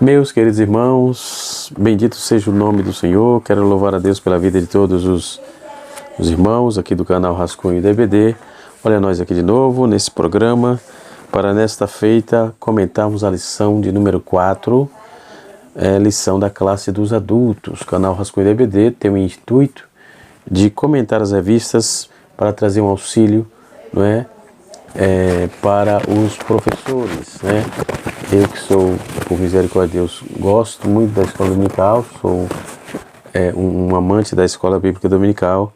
Meus queridos irmãos, bendito seja o nome do Senhor. Quero louvar a Deus pela vida de todos os irmãos aqui do canal Rascunho da EBD. Olha nós aqui de novo nesse programa para nesta feita comentarmos a lição de número 4, lição da classe dos adultos. O canal Rascunho da EBD tem o intuito de comentar as revistas para trazer um auxílio, não é? Para os professores, né? Eu que sou, por misericórdia de Deus, gosto muito da escola dominical, sou um amante da escola bíblica dominical,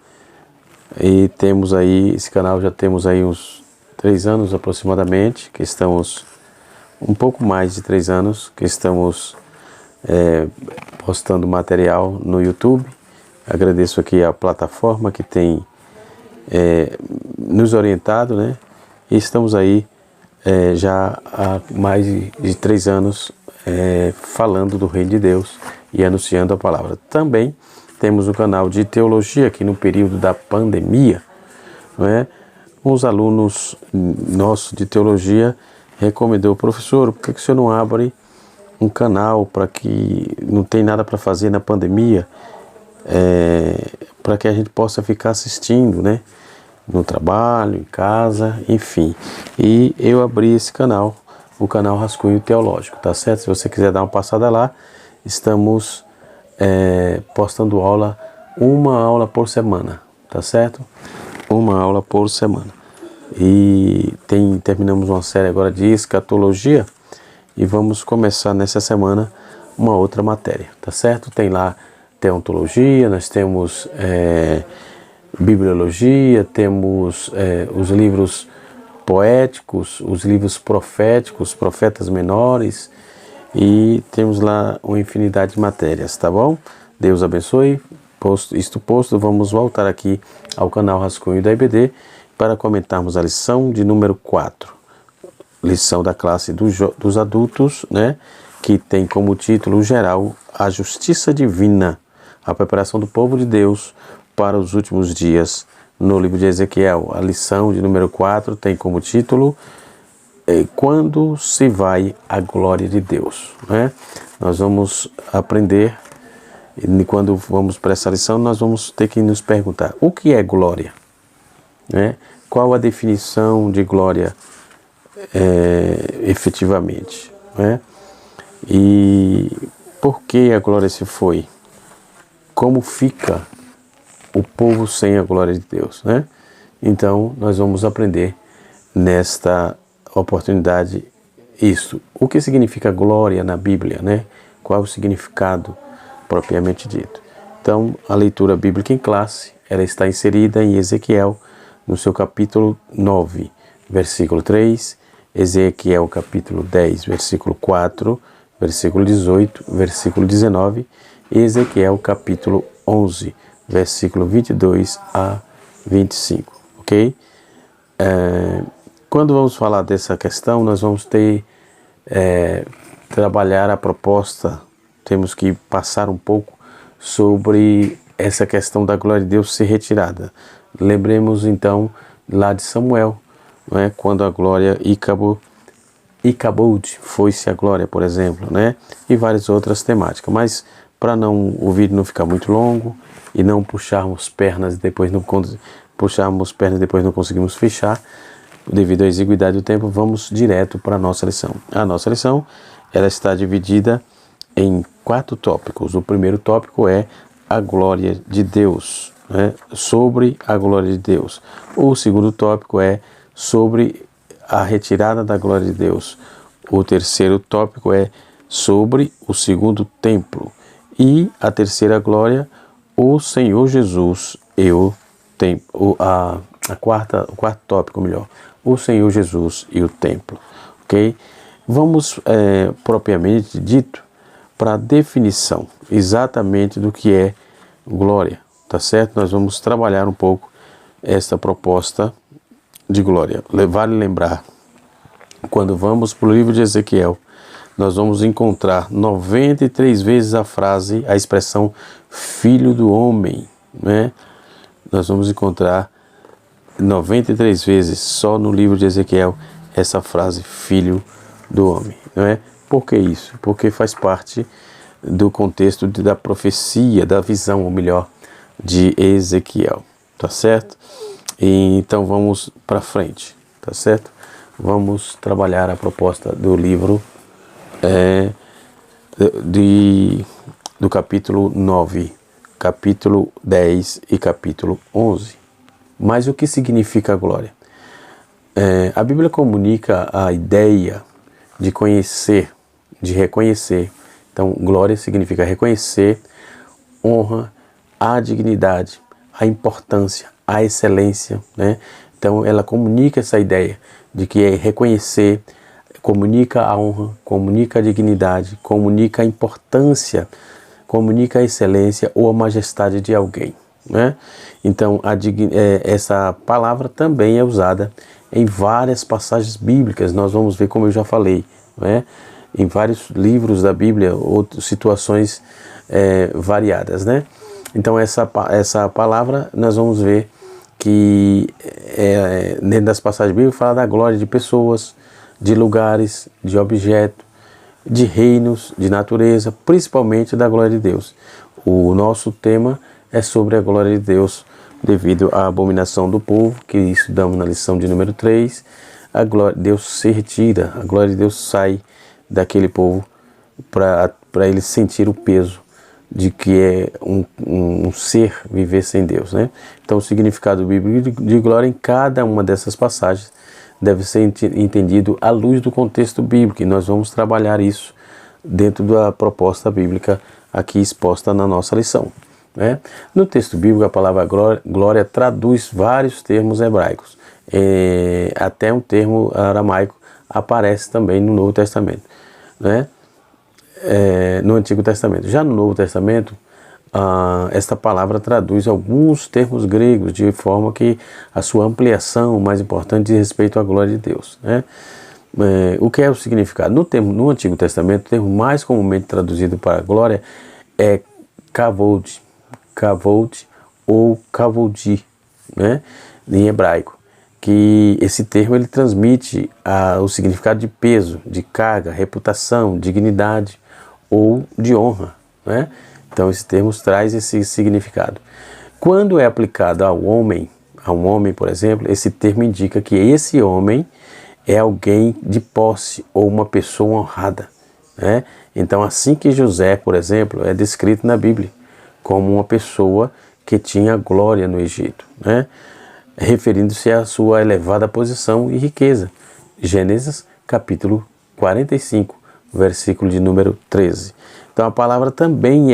e temos aí, esse canal já temos aí uns 3 anos aproximadamente, que estamos, um pouco mais de 3 anos, que estamos postando material no YouTube. Agradeço aqui a plataforma que tem nos orientado, né? E estamos aí já há mais de 3 anos falando do Reino de Deus e anunciando a palavra. Também temos um canal de teologia aqui no período da pandemia, não é? Uns alunos nossos de teologia recomendou: professor, por que o senhor não abre um canal para que não tem nada para fazer na pandemia, para que a gente possa ficar assistindo, né? No trabalho, em casa, enfim. E eu abri esse canal, o canal Rascunho Teológico, tá certo? Se você quiser dar uma passada lá, estamos postando uma aula por semana, tá certo? Uma aula por semana. E terminamos uma série agora de escatologia e vamos começar nessa semana uma outra matéria, tá certo? Tem lá teontologia, nós temos bibliologia, temos os livros poéticos, os livros proféticos, profetas menores, e temos lá uma infinidade de matérias, tá bom? Deus abençoe. Isto posto, vamos voltar aqui ao canal Rascunho da EBD para comentarmos a lição de número 4, lição da classe dos adultos, né? Que tem como título geral a justiça divina, a preparação do povo de Deus para os últimos dias, no livro de Ezequiel. A lição de número 4 tem como título Quando se vai a glória de Deus, né? Nós vamos aprender, e quando vamos para essa lição, nós vamos ter que nos perguntar: o que é glória? Né? Qual a definição de glória efetivamente? Né? E por que a glória se foi? Como fica o povo sem a glória de Deus, né? Então, nós vamos aprender nesta oportunidade isso. O que significa glória na Bíblia, né? Qual é o significado propriamente dito? Então, a leitura bíblica em classe, ela está inserida em Ezequiel, no seu capítulo 9, versículo 3, Ezequiel capítulo 10, versículo 4, versículo 18, versículo 19, e Ezequiel capítulo 11, versículo 22 a 25, ok? Quando vamos falar dessa questão, nós vamos trabalhar a proposta, temos que passar um pouco sobre essa questão da glória de Deus ser retirada. Lembremos então lá de Samuel, não é? Quando a glória Icabod, foi-se a glória, por exemplo, né? E várias outras temáticas, mas para o vídeo não ficar muito longo e não puxarmos pernas e depois não conseguimos fechar, devido à exiguidade do tempo, vamos direto para a nossa lição. A nossa lição, ela está dividida em 4 tópicos. O primeiro tópico é a glória de Deus, né? Sobre a glória de Deus. O segundo tópico é sobre a retirada da glória de Deus. O terceiro tópico é sobre o segundo templo. E a terceira glória, o Senhor Jesus e o templo. O quarto tópico, o Senhor Jesus e o templo. Ok? Vamos, propriamente dito, para a definição exatamente do que é glória. Tá certo? Nós vamos trabalhar um pouco esta proposta de glória. Vale lembrar, quando vamos para o livro de Ezequiel, nós vamos encontrar 93 vezes a expressão filho do homem, né? Nós vamos encontrar 93 vezes só no livro de Ezequiel essa frase filho do homem, não é? Por que isso? Porque faz parte do contexto da profecia, da visão, ou melhor, de Ezequiel, tá certo? E então vamos para frente, tá certo? Vamos trabalhar a proposta do livro do capítulo 9, capítulo 10 e capítulo 11. Mas o que significa a glória? A Bíblia comunica a ideia de conhecer, de reconhecer. Então, glória significa reconhecer, honra, a dignidade, a importância, a excelência, né? Então, ela comunica essa ideia de que é reconhecer, comunica a honra, comunica a dignidade, comunica a importância, comunica a excelência ou a majestade de alguém, né? Então, essa palavra também é usada em várias passagens bíblicas. Nós vamos ver, como eu já falei, né? Em vários livros da Bíblia, outras situações variadas, né? Então essa palavra nós vamos ver que dentro das passagens bíblicas fala da glória de pessoas, de lugares, de objetos, de reinos, de natureza, principalmente da glória de Deus. O nosso tema é sobre a glória de Deus, devido à abominação do povo, que estudamos na lição de número 3, a glória de Deus se retira, a glória de Deus sai daquele povo para ele sentir o peso de que é um ser viver sem Deus, né? Então o significado bíblico de glória em cada uma dessas passagens deve ser entendido à luz do contexto bíblico, e nós vamos trabalhar isso dentro da proposta bíblica aqui exposta na nossa lição, né? No texto bíblico, a palavra glória traduz vários termos hebraicos, até um termo aramaico aparece também no Novo Testamento, né? No Antigo Testamento. Já no Novo Testamento, esta palavra traduz alguns termos gregos, de forma que a sua ampliação mais importante diz respeito à glória de Deus, né? O que é o significado? No Antigo Testamento, o termo mais comumente traduzido para glória é kavod ou kavodi, né? Em hebraico. Que esse termo ele transmite o significado de peso, de carga, reputação, dignidade ou de honra, né? Então esse termo traz esse significado. Quando é aplicado a um homem, por exemplo, esse termo indica que esse homem é alguém de posse ou uma pessoa honrada, né? Então assim que José, por exemplo, é descrito na Bíblia como uma pessoa que tinha glória no Egito, né? Referindo-se à sua elevada posição e riqueza. Gênesis capítulo 45, versículo de número 13. Então a palavra também,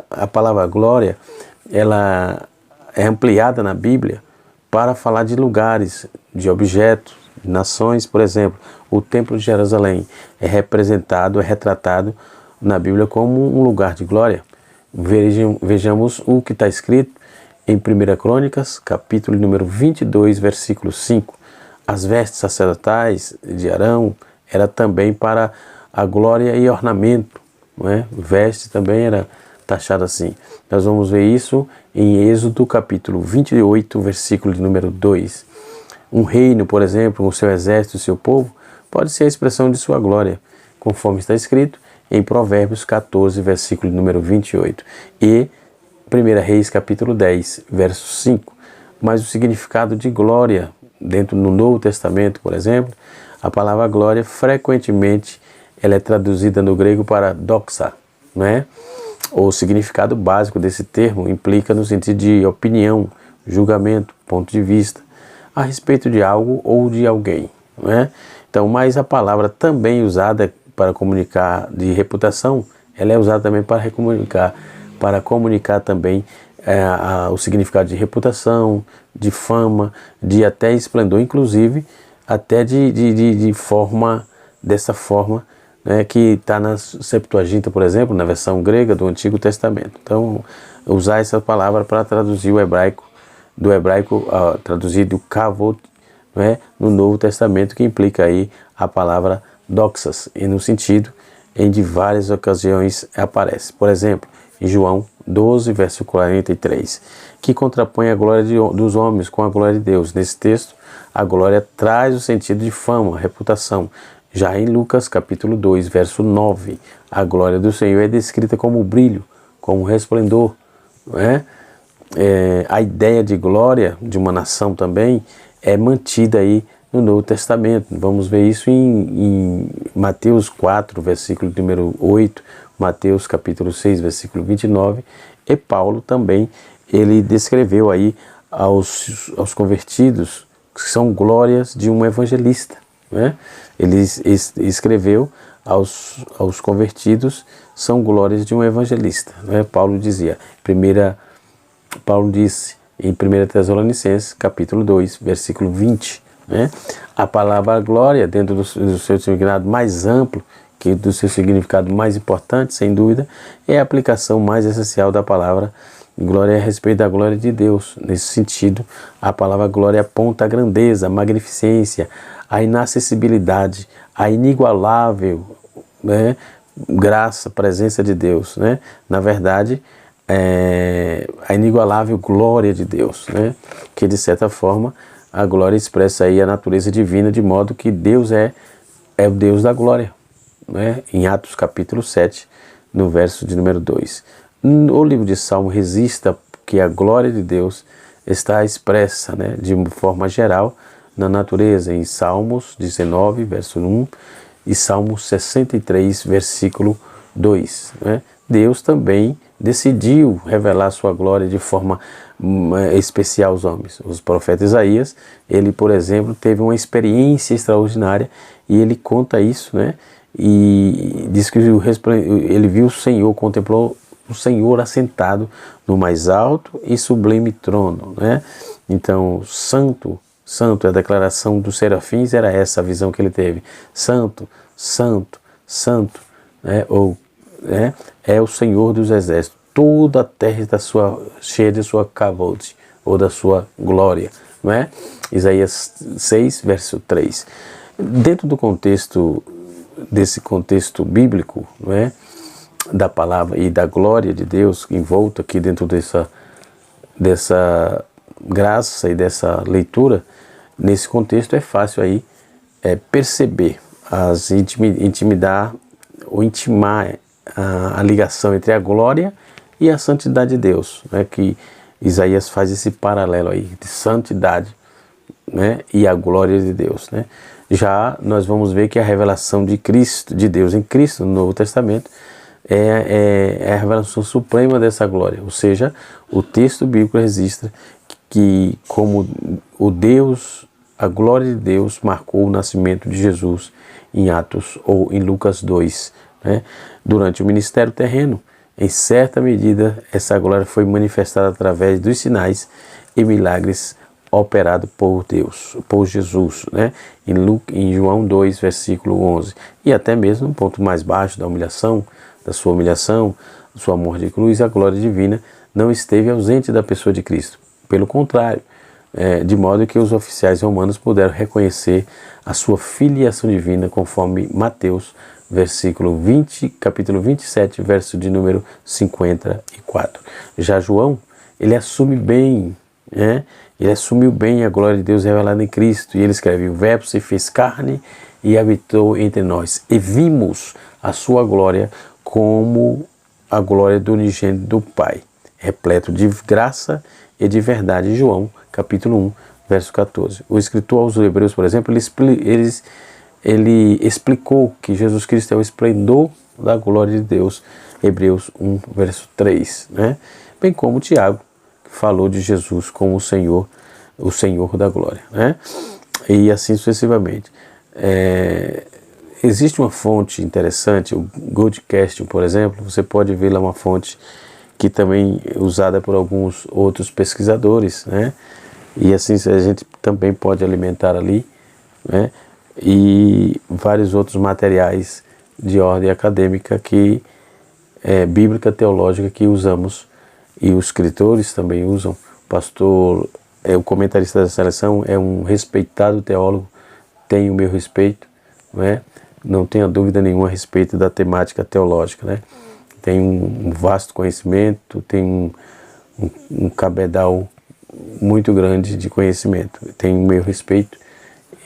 a palavra glória, ela é ampliada na Bíblia para falar de lugares, de objetos, de nações. Por exemplo, o Templo de Jerusalém é retratado na Bíblia como um lugar de glória. Vejamos o que está escrito em 1 Crônicas, capítulo número 22, versículo 5. As vestes sacerdotais de Arão era também para a glória e ornamento, não é? Veste também era taxado assim. Nós vamos ver isso em Êxodo, capítulo 28, versículo de número 2. Um reino, por exemplo, o seu exército, o seu povo, pode ser a expressão de sua glória, conforme está escrito em Provérbios 14, versículo de número 28. E 1 Reis capítulo 10, verso 5. Mas o significado de glória, dentro do Novo Testamento, por exemplo, a palavra glória frequentemente ela é traduzida no grego para doxa, né? O significado básico desse termo implica no sentido de opinião, julgamento, ponto de vista a respeito de algo ou de alguém, né? Então, mas a palavra também usada para comunicar de reputação, ela é usada também para comunicar também o significado de reputação, de fama, de até esplendor, inclusive até de forma, dessa forma, né, que está na Septuaginta, por exemplo, na versão grega do Antigo Testamento. Então, usar essa palavra para traduzir o hebraico, do hebraico traduzido kavod, né, no Novo Testamento, que implica aí a palavra doxas, e no sentido em de várias ocasiões aparece. Por exemplo, em João 12, verso 43, que contrapõe a glória dos homens com a glória de Deus. Nesse texto, a glória traz o sentido de fama, reputação. Já em Lucas capítulo 2, verso 9, a glória do Senhor é descrita como brilho, como resplendor, não é? A ideia de glória de uma nação também é mantida aí no Novo Testamento. Vamos ver isso em Mateus 4, versículo número 8, Mateus capítulo 6, versículo 29, e Paulo também, ele descreveu aí aos convertidos que são glórias de um evangelista, né? Ele escreveu aos convertidos, são glórias de um evangelista, né? Paulo disse em 1 Tessalonicenses, capítulo 2, versículo 20, né? A palavra glória, dentro do seu significado mais amplo, que do seu significado mais importante, sem dúvida, é a aplicação mais essencial da palavra glória a respeito da glória de Deus. Nesse sentido, a palavra glória aponta a grandeza, a magnificência, a inacessibilidade, a inigualável, né, graça, presença de Deus, né? Na verdade, a inigualável glória de Deus, né? Que de certa forma a glória expressa aí a natureza divina, de modo que Deus é o Deus da glória, né? Em Atos capítulo 7, no verso de número 2. O livro de Salmo registra que a glória de Deus está expressa, né, de forma geral na natureza, em Salmos 19, verso 1 e Salmo 63, versículo 2, né? Deus também decidiu revelar sua glória de forma especial aos homens. O profeta Isaías, ele, por exemplo, teve uma experiência extraordinária e ele conta isso, né? E diz que ele viu o Senhor, contemplou o Senhor assentado no mais alto e sublime trono, né? Então, santo, santo, a declaração dos serafins era essa a visão que ele teve. Santo, santo, santo, né? É o Senhor dos exércitos. Toda a terra está cheia de sua kavod, ou da sua glória, não é? Isaías 6, verso 3. Dentro do contexto, desse contexto bíblico, não é? Da palavra e da glória de Deus envolto aqui dentro dessa graça e dessa leitura, nesse contexto é fácil aí perceber, intimar a ligação entre a glória e a santidade de Deus, né? Que Isaías faz esse paralelo aí de santidade, né, e a glória de Deus, né? Já nós vamos ver que a revelação de Cristo, de Deus em Cristo no Novo Testamento, é a revelação suprema dessa glória, ou seja, o texto bíblico registra que como a glória de Deus marcou o nascimento de Jesus em Atos ou em Lucas 2, né? Durante o ministério terreno, em certa medida, essa glória foi manifestada através dos sinais e milagres operados por Deus, por Jesus, né? Em João 2, versículo 11, e até mesmo no ponto mais baixo da sua humilhação, do seu amor de cruz, a glória divina não esteve ausente da pessoa de Cristo. Pelo contrário, de modo que os oficiais romanos puderam reconhecer a sua filiação divina, conforme Mateus, capítulo 27, verso de número 54. Já João, ele assume bem, né? Ele assumiu bem a glória de Deus revelada em Cristo, e ele escreve: o verbo se fez carne e habitou entre nós, e vimos a sua glória como a glória do unigênito do Pai, repleto de graça e de verdade. João, capítulo 1, verso 14. O escritor aos Hebreus, por exemplo, ele explicou que Jesus Cristo é o esplendor da glória de Deus, Hebreus 1, verso 3, né? Bem como Tiago falou de Jesus como o Senhor da glória, né? E assim sucessivamente. Existe uma fonte interessante, o Goldcast, por exemplo, você pode ver lá uma fonte que também é usada por alguns outros pesquisadores, né? E assim a gente também pode alimentar ali, né? E vários outros materiais de ordem acadêmica bíblica, teológica, que usamos, e os escritores também usam. O pastor, o comentarista da seleção, é um respeitado teólogo, tem o meu respeito, né? Não tenha dúvida nenhuma a respeito da temática teológica, né? Tem um vasto conhecimento, tem um cabedal muito grande de conhecimento, tem o meu respeito,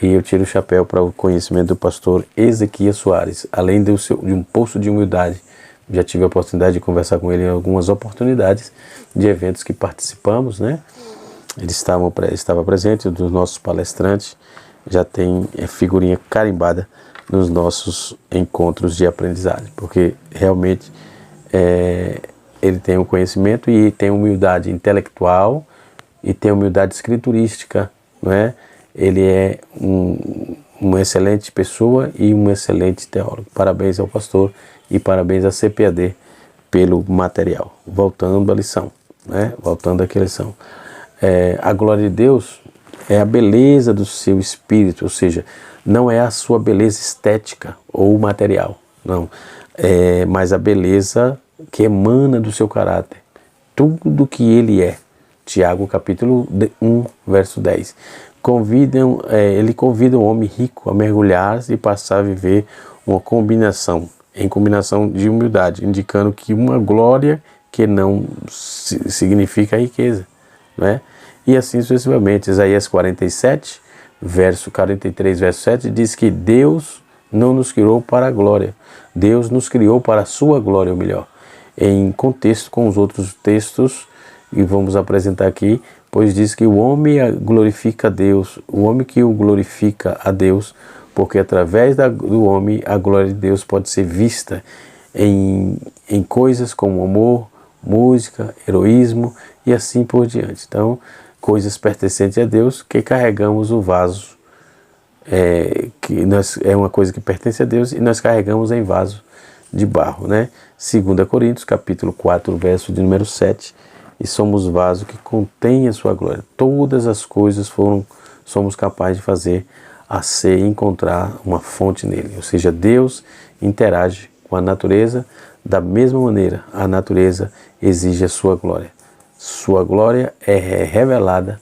E eu tiro o chapéu para o conhecimento do pastor Ezequias Soares. Além de um poço de humildade, já tive a oportunidade de conversar com ele em algumas oportunidades de eventos que participamos, né? Ele estava presente, um dos nossos palestrantes, já tem figurinha carimbada nos nossos encontros de aprendizagem, porque realmente ele tem um conhecimento e tem humildade intelectual e tem humildade escriturística, não é? Ele é uma excelente pessoa e um excelente teólogo. Parabéns ao pastor e parabéns à CPAD pelo material. Voltando à lição, né? Voltando àquela lição. A glória de Deus é a beleza do seu espírito, ou seja, não é a sua beleza estética ou material, não. Mas a beleza que emana do seu caráter. Tudo que ele é. Tiago capítulo 1, verso 10. Ele convida o homem rico a mergulhar-se e passar a viver em combinação de humildade, indicando que uma glória que não significa riqueza, não é? E assim sucessivamente. Isaías 47, verso 43, verso 7, diz que Deus não nos criou para a glória, Deus nos criou para a sua glória, ou melhor, em contexto com os outros textos, e vamos apresentar aqui, pois diz que o homem glorifica a Deus, o homem que o glorifica a Deus, porque através do homem a glória de Deus pode ser vista em coisas como amor, música, heroísmo e assim por diante. Então, coisas pertencentes a Deus que carregamos o vaso, é uma coisa que pertence a Deus e nós carregamos em vaso de barro, né? 2 Coríntios, capítulo 4, verso de número 7, e somos vaso que contém a sua glória. Todas as coisas somos capazes de fazer a ser encontrar uma fonte nele. Ou seja, Deus interage com a natureza da mesma maneira. A natureza exige a sua glória. Sua glória é revelada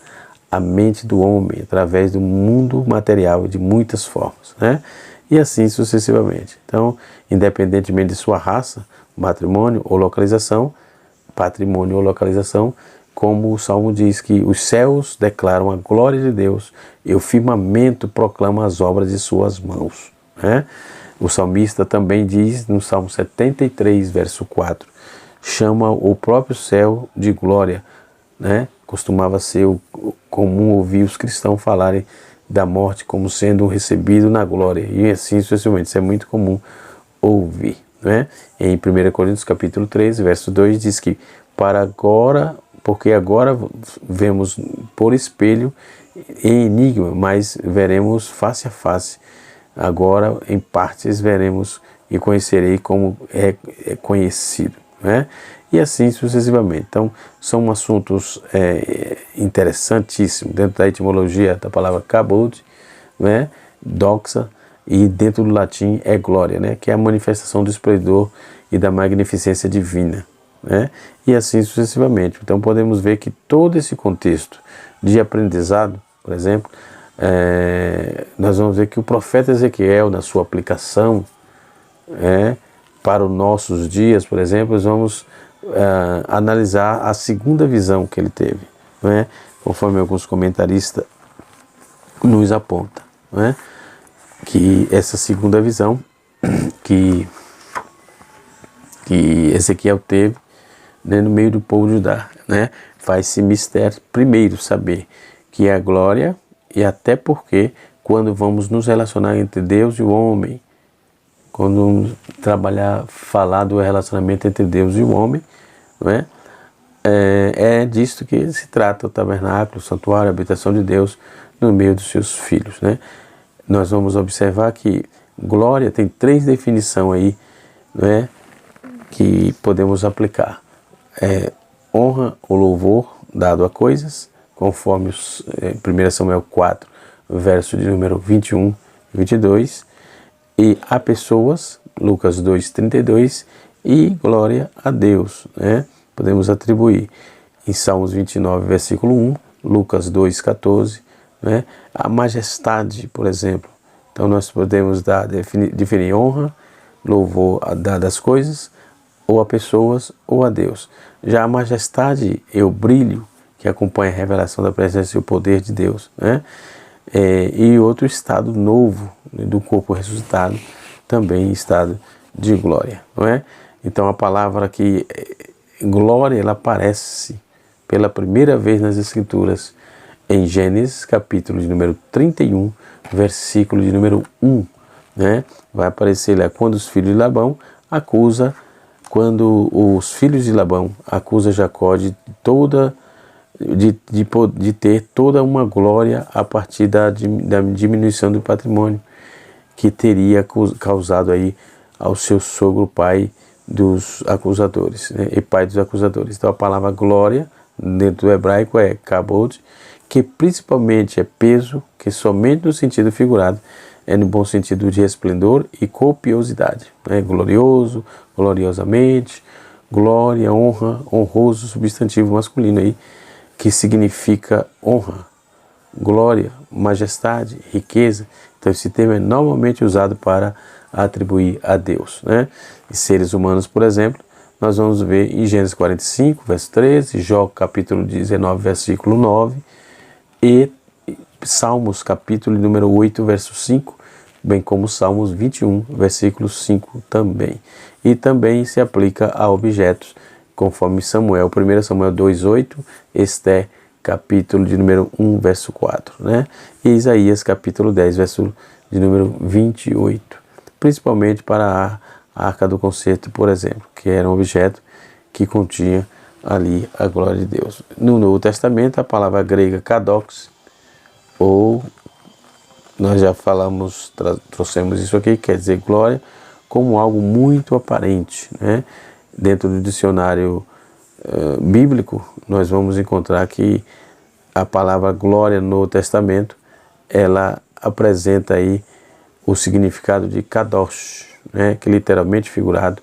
à mente do homem através do mundo material de muitas formas, né? E assim sucessivamente. Então, independentemente de sua raça, patrimônio ou localização, como o Salmo diz que os céus declaram a glória de Deus e o firmamento proclama as obras de suas mãos, né? O salmista também diz no Salmo 73, verso 4, chama o próprio céu de glória, né? Costumava ser comum ouvir os cristãos falarem da morte como sendo recebido na glória, e assim sucessivamente. Isso é muito comum ouvir, né? Em 1 Coríntios capítulo 3, verso 2 diz que porque agora vemos por espelho em enigma, mas veremos face a face. Agora em partes veremos e conhecerei como é conhecido, né? E assim sucessivamente. Então são assuntos interessantíssimos dentro da etimologia da palavra kabod, né? Doxa, e dentro do latim é glória, né? Que é a manifestação do esplendor e da magnificência divina, né? E assim sucessivamente. Então podemos ver que todo esse contexto de aprendizado, por exemplo, nós vamos ver que o profeta Ezequiel, na sua aplicação para os nossos dias, por exemplo, nós vamos analisar a segunda visão que ele teve, né? Conforme alguns comentaristas nos apontam, né? Que essa segunda visão que Ezequiel teve, né, no meio do povo de Judá, né, faz-se mistério primeiro saber que é a glória, e até porque quando vamos nos relacionar entre Deus e o homem, quando vamos falar do relacionamento entre Deus e o homem, não é? É disto que se trata o tabernáculo, o santuário, a habitação de Deus no meio dos seus filhos, né? Nós vamos observar que glória tem 3 definições aí, né, que podemos aplicar. Honra ou louvor dado a coisas, conforme 1 Samuel 4, verso de número 21 e 22, e a pessoas, Lucas 2, 32, e glória a Deus, né? Podemos atribuir em Salmos 29, versículo 1, Lucas 2, 14, né? A majestade, por exemplo. Então nós podemos definir honra, louvor dado às coisas, ou a pessoas, ou a Deus. Já a majestade é o brilho que acompanha a revelação da presença e o poder de Deus, né? e outro estado novo, né, do corpo ressuscitado, também estado de glória, não é? Então a palavra aqui, glória, ela aparece pela primeira vez nas Escrituras em Gênesis, capítulo de número 31, versículo de número 1, né? Vai aparecer lá quando os filhos de Labão acusam Jacó de ter toda uma glória a partir da diminuição do patrimônio que teria causado aí ao seu sogro, pai dos acusadores, né? E pai dos acusadores. Então a palavra glória dentro do hebraico é kabod, que principalmente é peso, que somente no sentido figurado é no bom sentido de resplendor e copiosidade, né? Glorioso, gloriosamente, glória, honra, honroso, substantivo masculino aí, que significa honra, glória, majestade, riqueza. Então esse termo é normalmente usado para atribuir a Deus, né? E seres humanos, por exemplo, nós vamos ver em Gênesis 45, verso 13, Jó capítulo 19, versículo 9, e Salmos capítulo número 8, verso 5, bem como Salmos 21, versículo 5 também. E também se aplica a objetos, conforme Samuel, 1 Samuel 2:8, Esté capítulo de número 1, verso 4, né? E Isaías capítulo 10, verso de número 28, principalmente para a Arca do Concerto, por exemplo, que era um objeto que continha ali a glória de Deus. No Novo Testamento, a palavra grega kadox, ou nós já falamos, trouxemos isso aqui, quer dizer glória, como algo muito aparente, né? Dentro do dicionário bíblico, nós vamos encontrar que a palavra glória no Novo Testamento, ela apresenta aí o significado de kadosh, né? Que literalmente figurado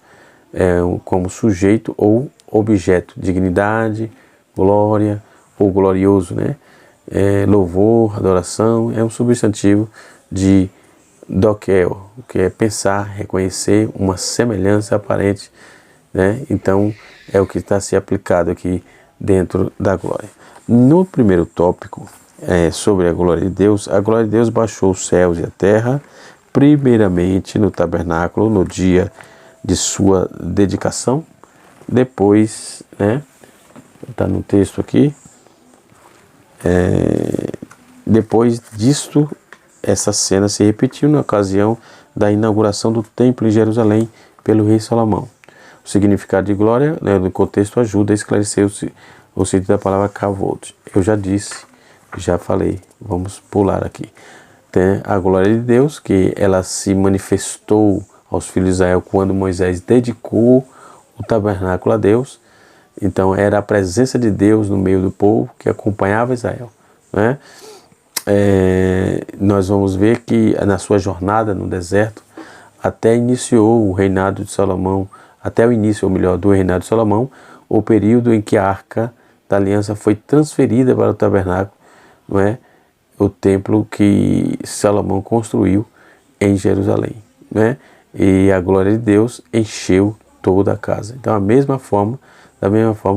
é como sujeito ou objeto, dignidade, glória ou glorioso, né? Louvor, adoração, é um substantivo de dokel, que é pensar, reconhecer uma semelhança aparente, né? Então é o que está se aplicado aqui dentro da glória. No primeiro tópico, sobre a glória de Deus, a glória de Deus baixou os céus e a terra, primeiramente no tabernáculo, no dia de sua dedicação. Depois, né, está no texto aqui, depois disto, essa cena se repetiu na ocasião da inauguração do templo em Jerusalém pelo rei Salomão. O significado de glória, né, no contexto, ajuda a esclarecer o sentido da palavra kavod. Eu já disse, já falei, vamos pular aqui. Tem a glória de Deus, que ela se manifestou aos filhos de Israel quando Moisés dedicou o tabernáculo a Deus. Então era a presença de Deus no meio do povo que acompanhava Israel, né? Nós vamos ver que na sua jornada no deserto, até iniciou o reinado de Salomão, até o início, ou melhor, do reinado de Salomão, o período em que a Arca da Aliança foi transferida para o tabernáculo, não é? O templo que Salomão construiu em Jerusalém, né? E a glória de Deus encheu toda a casa. Então, da mesma forma,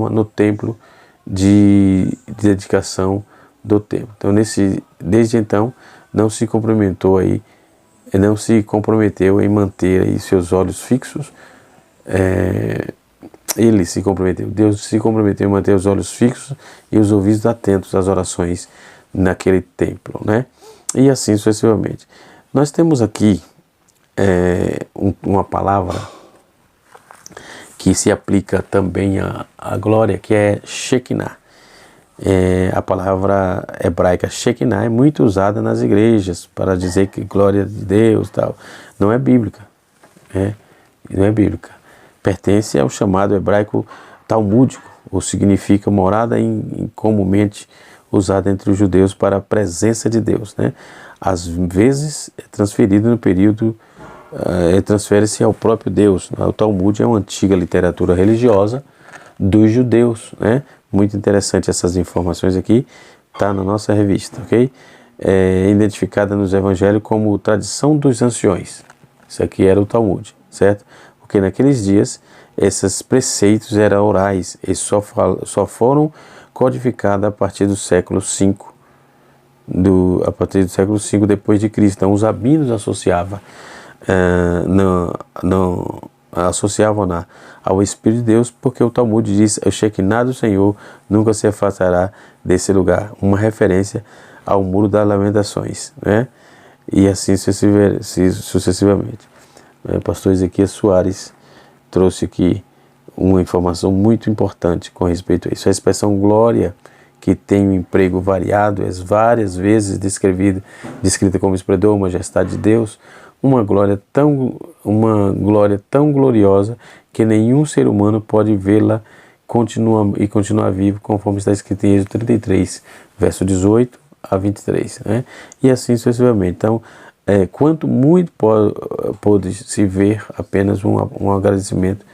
no templo de dedicação do templo. Então, desde então, não se comprometeu em manter aí seus olhos fixos. Deus se comprometeu em manter os olhos fixos e os ouvidos atentos às orações naquele templo, né? E assim sucessivamente. Nós temos aqui uma palavra que se aplica também à glória, que é Shekinah. A palavra hebraica Shekinah é muito usada nas igrejas para dizer que glória de Deus, tal. Não é bíblica, não é bíblica. Pertence ao chamado hebraico talmúdico, ou significa morada comumente usada entre os judeus para a presença de Deus, né? Às vezes é transferido no período, transfere-se ao próprio Deus. O Talmud é uma antiga literatura religiosa dos judeus, né? Muito interessante essas informações aqui, está na nossa revista, ok? Identificada nos evangelhos como tradição dos anciões. Isso aqui era o Talmud, certo? Porque naqueles dias, esses preceitos eram orais e só foram codificados a partir do século V a partir do século V depois de Cristo. Então os rabinos associavam ao Espírito de Deus, porque o Talmud diz: o Shekinah do Senhor nunca se afastará desse lugar, uma referência ao Muro das Lamentações, né? E assim sucessivamente. O pastor Ezequias Soares trouxe aqui uma informação muito importante com respeito a isso. A expressão glória, que tem um emprego variado, é várias vezes descrita como esplendor ou majestade de Deus, uma glória tão gloriosa que nenhum ser humano pode vê-la continuar vivo, conforme está escrito em Êxodo 33, verso 18 a 23, né? E assim sucessivamente. Então, quanto muito pode se ver apenas um agradecimento,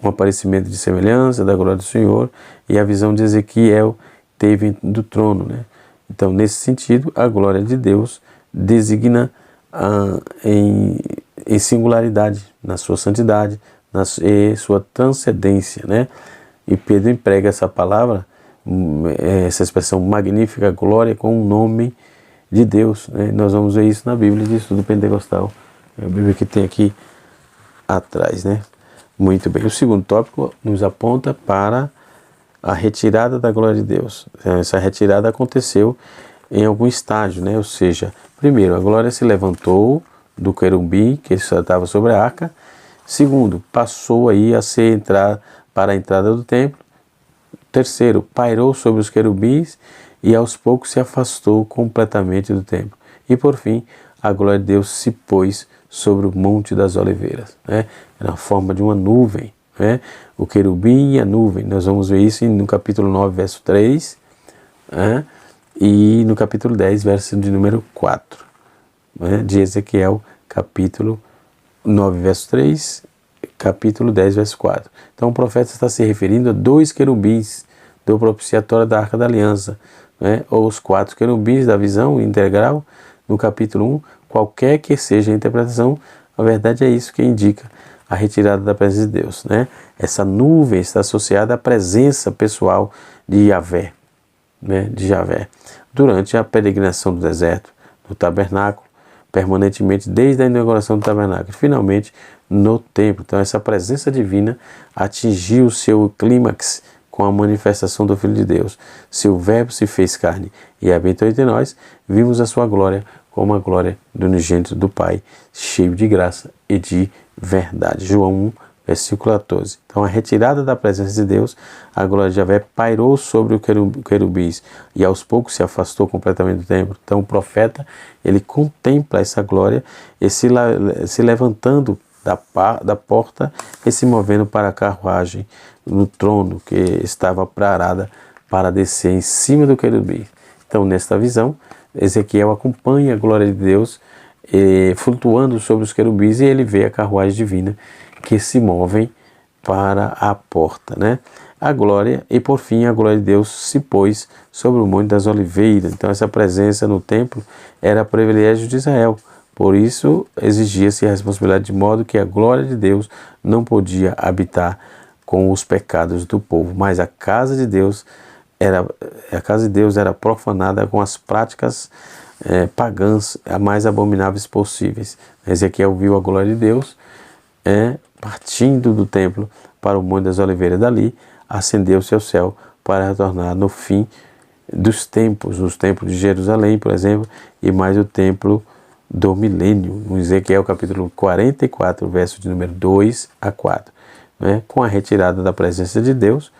um aparecimento de semelhança da glória do Senhor, e a visão de Ezequiel teve do trono, né? Então, nesse sentido, a glória de Deus designa em singularidade, na sua santidade, e sua transcendência, né? E Pedro emprega essa palavra, essa expressão magnífica, glória, com o nome de Deus, né? Nós vamos ver isso na Bíblia de Estudo Pentecostal, a Bíblia que tem aqui atrás, né? Muito bem. O segundo tópico nos aponta para a retirada da glória de Deus. Essa retirada aconteceu em algum estágio, né? Ou seja, primeiro, a glória se levantou do querubim que estava sobre a arca. Segundo, passou aí a para a entrada do templo. Terceiro, pairou sobre os querubins e aos poucos se afastou completamente do templo. E por fim, a glória de Deus se pôs sobre o Monte das Oliveiras, né? Na forma de uma nuvem, né? O querubim e a nuvem. Nós vamos ver isso no capítulo 9, verso 3, né? E no capítulo 10, verso de número 4, né? De Ezequiel, capítulo 9, verso 3, capítulo 10, verso 4. Então o profeta está se referindo a 2 querubins do propiciatório da Arca da Aliança, né? Ou os 4 querubins da visão integral no capítulo 1. Qualquer que seja a interpretação, a verdade é isso que indica a retirada da presença de Deus, né? Essa nuvem está associada à presença pessoal de Yahvé, né? De Yahvé, durante a peregrinação do deserto, no tabernáculo, permanentemente desde a inauguração do tabernáculo, finalmente no templo. Então essa presença divina atingiu o seu clímax com a manifestação do Filho de Deus. Seu verbo se fez carne e habitou entre nós, vimos a sua glória como a glória do unigênito do Pai, cheio de graça e de verdade. João 1, versículo 14. Então a retirada da presença de Deus, a glória de Yahvé pairou sobre o querubins e aos poucos se afastou completamente do templo. Então o profeta, ele contempla essa glória e se levantando da porta e se movendo para a carruagem no trono que estava preparada para descer em cima do querubim. Então nesta visão, Ezequiel acompanha a glória de Deus flutuando sobre os querubins e ele vê a carruagem divina que se movem para a porta, né? A glória, e por fim a glória de Deus se pôs sobre o Monte das Oliveiras. Então essa presença no templo era privilégio de Israel. Por isso exigia-se a responsabilidade, de modo que a glória de Deus não podia habitar com os pecados do povo, mas a casa de Deus era profanada com as práticas pagãs mais abomináveis possíveis. Ezequiel viu a glória de Deus partindo do templo para o Monte das Oliveiras. Dali ascendeu-se ao céu para retornar no fim dos tempos, os templos de Jerusalém, por exemplo, e mais o templo do milênio, no Ezequiel capítulo 44, verso de número 2 a 4. Com a retirada da presença de Deus,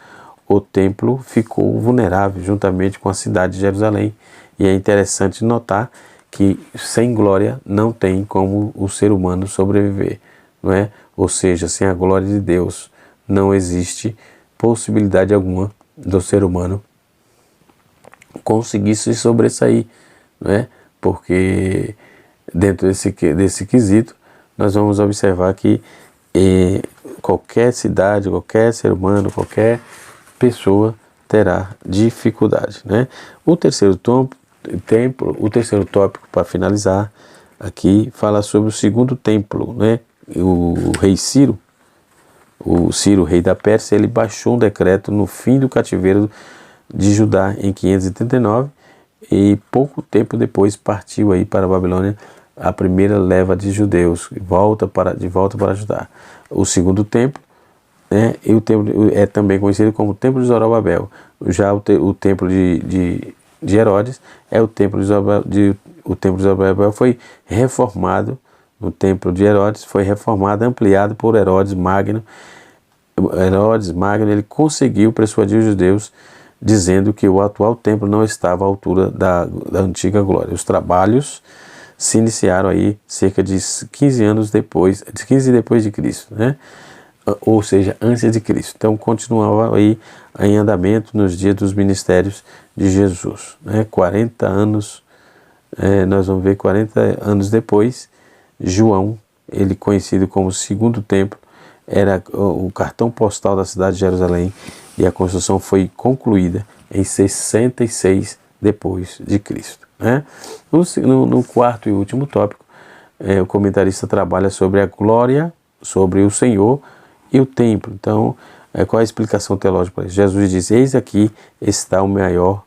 o templo ficou vulnerável juntamente com a cidade de Jerusalém. E é interessante notar que sem glória não tem como o ser humano sobreviver, não é? Ou seja, sem a glória de Deus não existe possibilidade alguma do ser humano conseguir se sobressair, não é? Porque dentro desse quesito nós vamos observar que qualquer cidade, qualquer ser humano, qualquer pessoa terá dificuldade, né? O terceiro tópico para finalizar aqui fala sobre o segundo templo, né? O rei Ciro, rei da Pérsia, ele baixou um decreto no fim do cativeiro de Judá em 539 e pouco tempo depois partiu aí para a Babilônia a primeira leva de judeus, de volta para Judá. O segundo templo, né, e o templo é também conhecido como o templo de Zorobabel. Já o templo de Herodes é o templo de Zorobabel. O templo de Zorobabel foi reformado. No templo de Herodes foi reformado, ampliado por Herodes Magno. Herodes Magno, ele conseguiu persuadir os judeus, dizendo que o atual templo não estava à altura da antiga glória. Os trabalhos se iniciaram aí cerca de 15 anos depois, de 15 depois de Cristo, né? Ou seja, antes de Cristo. Então continuava aí em andamento nos dias dos ministérios de Jesus, né? 40 anos, nós vamos ver 40 anos depois, João, ele conhecido como Segundo Templo, era o cartão postal da cidade de Jerusalém, e a construção foi concluída em 66 depois de Cristo, né? No quarto e último tópico, o comentarista trabalha sobre a glória, sobre o Senhor e o templo. Então, qual é a explicação teológica para isso? Jesus diz: eis aqui está o maior,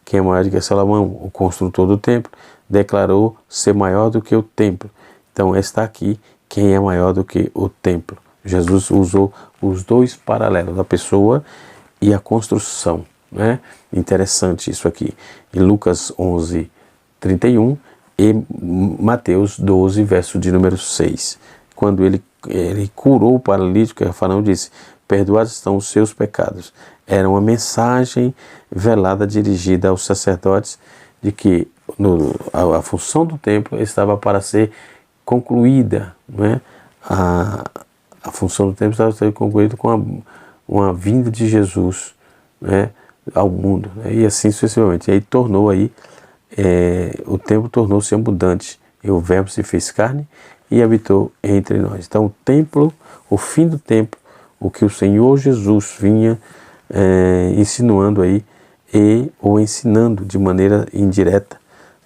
quem é maior do que Salomão, o construtor do templo, declarou ser maior do que o templo. Então, está aqui quem é maior do que o templo. Jesus usou os dois paralelos, a pessoa e a construção, né? Interessante isso aqui. Em Lucas 11, 31 e Mateus 12, verso de número 6. Quando ele curou o paralítico, Faraó disse: perdoados estão os seus pecados. Era uma mensagem velada dirigida aos sacerdotes de que a função do templo estava para ser concluída, né? A função do templo estava para ser concluída com uma vinda de Jesus, né, ao mundo, né? E assim sucessivamente. E aí o templo tornou-se abundante, e o verbo se fez carne e habitou entre nós. Então o templo, o fim do templo, o que o Senhor Jesus vinha insinuando aí, ou ensinando de maneira indireta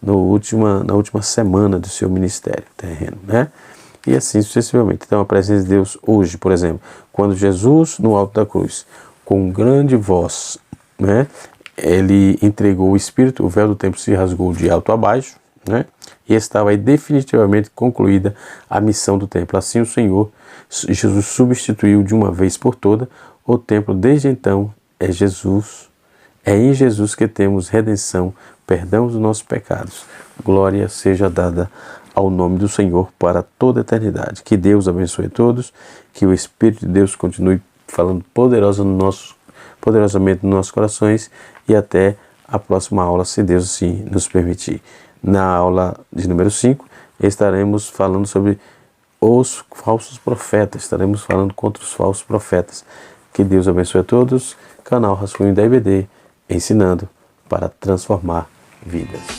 na última semana do seu ministério terreno, né? E assim sucessivamente. Então a presença de Deus hoje, por exemplo, quando Jesus no alto da cruz, com grande voz, né, ele entregou o Espírito, o véu do templo se rasgou de alto a baixo, né, e estava aí definitivamente concluída a missão do templo. Assim o Senhor Jesus substituiu de uma vez por toda o templo. Desde então é em Jesus que temos redenção, perdão dos nossos pecados. Glória seja dada ao nome do Senhor para toda a eternidade. Que Deus abençoe a todos, que o Espírito de Deus continue falando poderosamente nos nossos corações, e até a próxima aula, se Deus assim nos permitir. Na aula de número 5, estaremos falando sobre os falsos profetas, estaremos falando contra os falsos profetas. Que Deus abençoe a todos. Canal Rascunho da IBD, ensinando para transformar vidas.